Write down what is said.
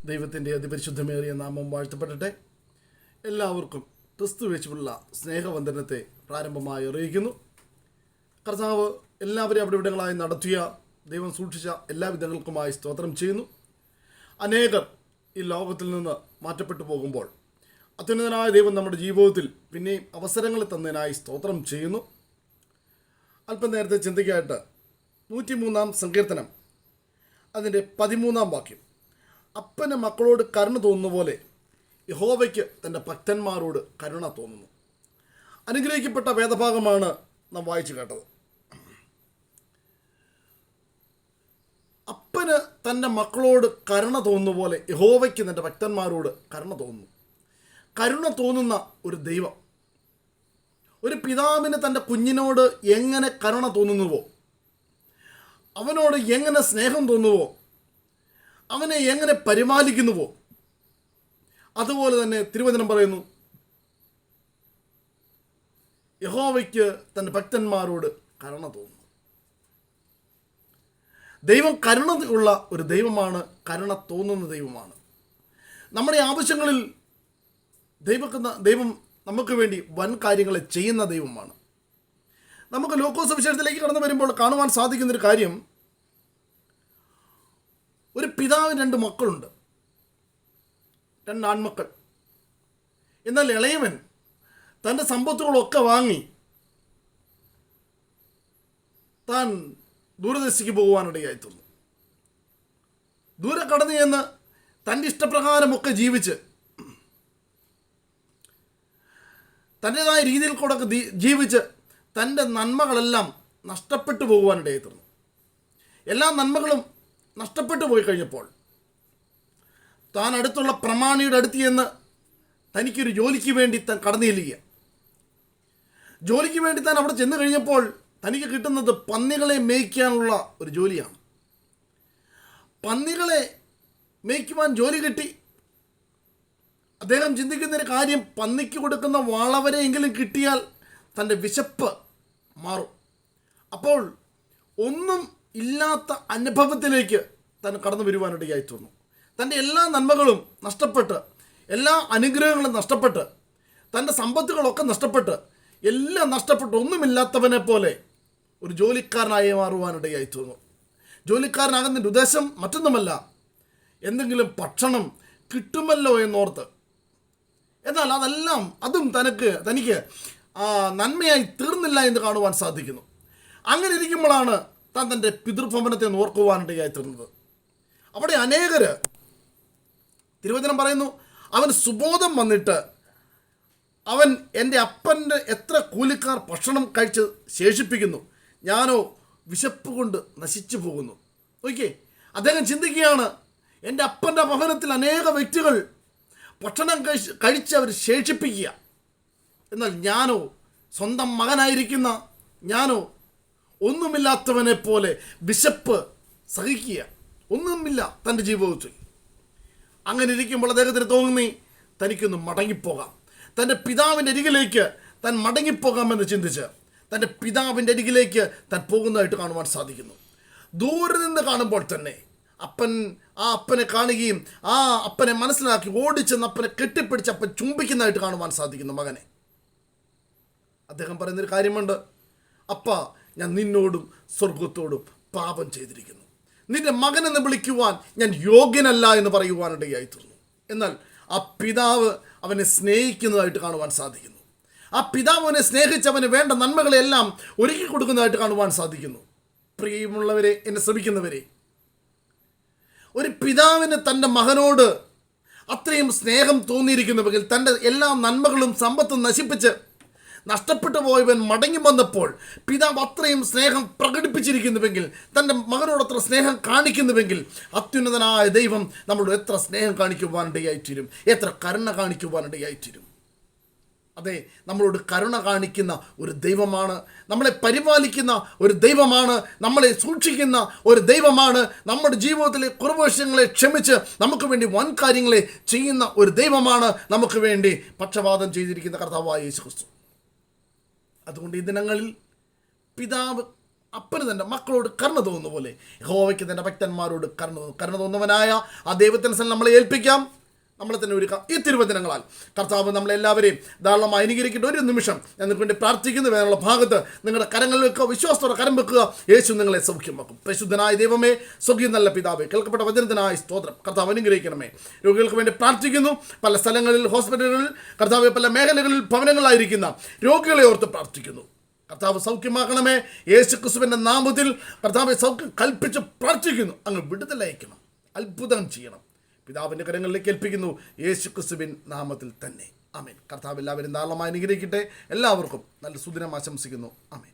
ദൈവത്തിൻ്റെ അതിപരിശുദ്ധമേറിയ നാമം വാഴ്ത്തപ്പെടട്ടെ. എല്ലാവർക്കും ക്രിസ്തു യേശുവിലുള്ള സ്നേഹവന്ദനത്തെ പ്രാരംഭമായി അറിയിക്കുന്നു. കർത്താവ് എല്ലാവരെയും അവിടെ ഇവിടങ്ങളായി നടത്തിയ ദൈവം സൂക്ഷിച്ച എല്ലാവിധങ്ങൾക്കുമായി സ്തോത്രം ചെയ്യുന്നു. അനേകർ ഈ ലോകത്തിൽ നിന്ന് മാറ്റപ്പെട്ടു പോകുമ്പോൾ അത്യുന്നതനായ ദൈവം നമ്മുടെ ജീവിതത്തിൽ പിന്നെയും അവസരങ്ങൾ തന്നതിനായി സ്തോത്രം ചെയ്യുന്നു. അല്പം നേരത്തെ ചിന്തയ്ക്കായിട്ട് 103 സങ്കീർത്തനം അതിൻ്റെ 13 വാക്യം, അപ്പന് മക്കളോട് കരുണ തോന്നുന്ന പോലെ യഹോവയ്ക്ക് തൻ്റെ ഭക്തന്മാരോട് കരുണ തോന്നുന്നു. അനുഗ്രഹിക്കപ്പെട്ട വേദഭാഗമാണ് നാം വായിച്ചു കേട്ടത്. അപ്പന് തൻ്റെ മക്കളോട് കരുണ തോന്നുന്ന പോലെ യഹോവയ്ക്ക് തൻ്റെ ഭക്തന്മാരോട് കരുണ തോന്നുന്നു. കരുണ തോന്നുന്ന ഒരു ദൈവം, ഒരു പിതാവിന് തൻ്റെ കുഞ്ഞിനോട് എങ്ങനെ കരുണ തോന്നുന്നുവോ, അവനോട് എങ്ങനെ സ്നേഹം തോന്നുവോ, അവനെ എങ്ങനെ പരിപാലിക്കുന്നുവോ, അതുപോലെ തന്നെ തിരുവചനം പറയുന്നു യഹോവയ്ക്ക് തൻ്റെ ഭക്തന്മാരോട് കരുണ തോന്നുന്നു. ദൈവം കരുണ ഉള്ള ഒരു ദൈവമാണ്, കരുണ തോന്നുന്ന ദൈവമാണ്. നമ്മുടെ ആവശ്യങ്ങളിൽ ദൈവം നമുക്ക് വേണ്ടി വൻ കാര്യങ്ങളെ ചെയ്യുന്ന ദൈവമാണ്. നമുക്ക് ലൂക്കോസ് സുവിശേഷത്തിലേക്ക് കടന്നു വരുമ്പോൾ കാണുവാൻ സാധിക്കുന്നൊരു കാര്യം, ഒരു പിതാവിന് 2 മക്കളുണ്ട്, 2 ആൺമക്കൾ. എന്നാൽ ഇളയവൻ തൻ്റെ സമ്പത്തുകളൊക്കെ വാങ്ങി താൻ ദൂരദേശത്തേക്ക് പോകുവാനിടയായിത്തീർന്നു. ദൂരെ കടന്നു ചെന്ന് തൻ്റെ ഇഷ്ടപ്രകാരമൊക്കെ ജീവിച്ച് തൻ്റേതായ രീതിയിൽ കൂടെ ജീവിച്ച് തൻ്റെ നന്മകളെല്ലാം നഷ്ടപ്പെട്ടു പോകുവാനിടയായിത്തീർന്നു. എല്ലാ നന്മകളും നഷ്ടപ്പെട്ടു പോയി കഴിഞ്ഞപ്പോൾ താൻ അടുത്തുള്ള പ്രമാണിയുടെ അടുത്ത് ചെന്ന് തനിക്കൊരു ജോലിക്ക് വേണ്ടി താൻ കടന്നു ചെല്ലുക. ജോലിക്ക് വേണ്ടി താൻ അവിടെ ചെന്ന് കഴിഞ്ഞപ്പോൾ തനിക്ക് കിട്ടുന്നത് പന്നികളെ മേയ്ക്കാനുള്ള ഒരു ജോലിയാണ്. പന്നികളെ മേയ്ക്കുവാൻ ജോലി കിട്ടി. അദ്ദേഹം ചിന്തിക്കുന്നൊരു കാര്യം, പന്നിക്ക് കൊടുക്കുന്ന വളവരെയെങ്കിലും കിട്ടിയാൽ തൻ്റെ വിശപ്പ് മാറും. അപ്പോൾ ഒന്നും ഇല്ലാത്ത അനുഭവത്തിലേക്ക് താൻ കടന്നു വരുവാനിടയായി തോന്നുന്നു. തൻ്റെ എല്ലാ നന്മകളും നഷ്ടപ്പെട്ട്, എല്ലാ അനുഗ്രഹങ്ങളും നഷ്ടപ്പെട്ട്, തൻ്റെ സമ്പത്തുകളൊക്കെ നഷ്ടപ്പെട്ട്, എല്ലാം നഷ്ടപ്പെട്ട് ഒന്നുമില്ലാത്തവനെ പോലെ ഒരു ജോലിക്കാരനായി മാറുവാനിടയായി തോന്നുന്നു. ജോലിക്കാരനാകുന്നതിൻ്റെ ഉദ്ദേശം മറ്റൊന്നുമല്ല, എന്തെങ്കിലും ഭക്ഷണം കിട്ടുമല്ലോ എന്നോർത്ത്. എന്നാൽ അതും തനിക്ക് നന്മയായി തീർന്നില്ല എന്ന് കാണുവാൻ സാധിക്കുന്നു. അങ്ങനെ ഇരിക്കുമ്പോഴാണ് താൻ തൻ്റെ പിതൃഭവനത്തെ ഓർക്കുവാനിടയായി തീർന്നത്. അവിടെ അനേകർ, തിരുവചനം പറയുന്നു, അവൻ സുബോധം വന്നിട്ട് അവൻ എൻ്റെ അപ്പൻ്റെ എത്ര കൂലിക്കാർ ഭക്ഷണം കഴിച്ച് ശേഷിപ്പിക്കുന്നു, ഞാനോ വിശപ്പ് കൊണ്ട് നശിച്ചു പോകുന്നു. ഓക്കെ, അദ്ദേഹം ചിന്തിക്കുകയാണ്, എൻ്റെ അപ്പൻ്റെ ഭവനത്തിൽ അനേക വ്യക്തികൾ ഭക്ഷണം കഴിച്ച് അവർ ശേഷിപ്പിക്കുക, എന്നാൽ ഞാനോ, സ്വന്തം മകനായിരിക്കുന്ന ഞാനോ ഒന്നുമില്ലാത്തവനെ പോലെ വിശപ്പ് സഹിക്കുക, ഒന്നുമില്ല തൻ്റെ ജീവിതത്തിൽ. അങ്ങനെ ഇരിക്കുമ്പോൾ അദ്ദേഹത്തിന് തോന്നി തനിക്കൊന്ന് മടങ്ങിപ്പോകാം, തൻ്റെ പിതാവിൻ്റെ അരികിലേക്ക് താൻ മടങ്ങിപ്പോകാമെന്ന് ചിന്തിച്ച് തൻ്റെ പിതാവിൻ്റെ അരികിലേക്ക് താൻ പോകുന്നതായിട്ട് കാണുവാൻ സാധിക്കുന്നു. ദൂരെ നിന്ന് കാണുമ്പോൾ തന്നെ അപ്പനെ കാണുകയും ആ അപ്പനെ മനസ്സിലാക്കി ഓടിച്ചെന്ന് അപ്പനെ കെട്ടിപ്പിടിച്ച് അപ്പൻ ചുംബിക്കുന്നതായിട്ട് കാണുവാൻ സാധിക്കുന്നു മകനെ. അദ്ദേഹം പറയുന്നൊരു കാര്യമുണ്ട്, അപ്പ, ഞാൻ നിന്നോടും സ്വർഗത്തോടും പാപം ചെയ്തിരിക്കുന്നു, നിന്റെ മകനെന്ന് വിളിക്കുവാൻ ഞാൻ യോഗ്യനല്ല എന്ന് പറയുവാനിടയായി തീർന്നു. എന്നാൽ ആ പിതാവ് അവനെ സ്നേഹിക്കുന്നതായിട്ട് കാണുവാൻ സാധിക്കുന്നു. ആ പിതാവ് അവനെ സ്നേഹിച്ചവന് വേണ്ട നന്മകളെല്ലാം ഒരുക്കി കൊടുക്കുന്നതായിട്ട് കാണുവാൻ സാധിക്കുന്നു. പ്രിയമുള്ളവരെ, എന്നെ ശ്രമിക്കുന്നവരെ, ഒരു പിതാവിന് തൻ്റെ മകനോട് അത്രയും സ്നേഹം തോന്നിയിരിക്കുന്നുവെങ്കിൽ, തൻ്റെ എല്ലാ നന്മകളും സമ്പത്തും നശിപ്പിച്ച് നഷ്ടപ്പെട്ടു പോയവൻ മടങ്ങി വന്നപ്പോൾ പിതാവ് അത്രയും സ്നേഹം പ്രകടിപ്പിച്ചിരിക്കുന്നുവെങ്കിൽ, തൻ്റെ മകനോട് അത്ര സ്നേഹം കാണിക്കുന്നുവെങ്കിൽ, അത്യുന്നതനായ ദൈവം നമ്മളോട് എത്ര സ്നേഹം കാണിക്കുവാനിടയായിത്തീരും, എത്ര കരുണ കാണിക്കുവാനിടയായിത്തീരും. അതെ, നമ്മളോട് കരുണ കാണിക്കുന്ന ഒരു ദൈവമാണ്, നമ്മളെ പരിപാലിക്കുന്ന ഒരു ദൈവമാണ്, നമ്മളെ സൂക്ഷിക്കുന്ന ഒരു ദൈവമാണ്, നമ്മുടെ ജീവിതത്തിലെ കുറവശങ്ങളെ ക്ഷമിച്ച് നമുക്ക് വേണ്ടി വൻ കാര്യങ്ങളെ ചെയ്യുന്ന ഒരു ദൈവമാണ്, നമുക്ക് വേണ്ടി പക്ഷപാതം ചെയ്തിരിക്കുന്ന കർത്താവായ യേശു ക്രിസ്തു. അതുകൊണ്ട് ഈ ദിനങ്ങളിൽ പിതാവ് അപ്പന് തൻ്റെ മക്കളോട് കരുണ തോന്നുന്ന പോലെ യഹോവയ്ക്ക് തൻ്റെ ഭക്തന്മാരോട് കരുണ തോന്നുന്നവനായ ആ ദൈവത്തിന് നമ്മളെ ഏൽപ്പിക്കാം. നമ്മളെ തന്നെ ഒരുക്കാം. ഈ തിരുവചനങ്ങളാൽ കർത്താവ് നമ്മളെല്ലാവരെയും ധാരാളമായി അനുഗ്രഹിക്കട്ടെ. ഒരു നിമിഷം ഞാൻ നിങ്ങൾക്ക് വേണ്ടി പ്രാർത്ഥിക്കുന്നു. വേനുള്ള ഭാഗത്ത് നിങ്ങളുടെ കരങ്ങൾ വെക്കുക, വിശ്വാസത്തോടെ കരം വെക്കുക. യേശു നിങ്ങളെ സൗഖ്യമാക്കും. പരിശുദ്ധനായ ദൈവമേ, സ്വർഗീയ നല്ല പിതാവേ, കേൾക്കപ്പെട്ട വചനത്തിനായ സ്തോത്രം. കർത്താവ് അനുഗ്രഹിക്കണമേ. രോഗികൾക്ക് വേണ്ടി പ്രാർത്ഥിക്കുന്നു. പല സ്ഥലങ്ങളിൽ, ഹോസ്പിറ്റലുകളിൽ, കർത്താവ് പല മേഖലകളിൽ ഭവനങ്ങളായിരിക്കുന്ന രോഗികളെ ഓർത്ത് പ്രാർത്ഥിക്കുന്നു. കർത്താവ് സൗഖ്യമാക്കണമേ. യേശു ക്രിസ്തുവിൻ്റെ നാമത്തിൽ കർത്താവെ സൗഖ്യം കൽപ്പിച്ച് പ്രാർത്ഥിക്കുന്നു. അങ്ങ് വിടുതലയക്കണം, അത്ഭുതം ചെയ്യണം. പിതാവിൻ്റെ കരങ്ങളിലേക്ക് ഏൽപ്പിക്കുന്നു, യേശു ക്രിസ്തുവിൻ നാമത്തിൽ തന്നെ. ആമേൻ. കർത്താവ് എല്ലാവരും ധാരാളമായി അനുഗ്രഹിക്കട്ടെ. എല്ലാവർക്കും നല്ല സുദിനം ആശംസിക്കുന്നു. ആമേൻ.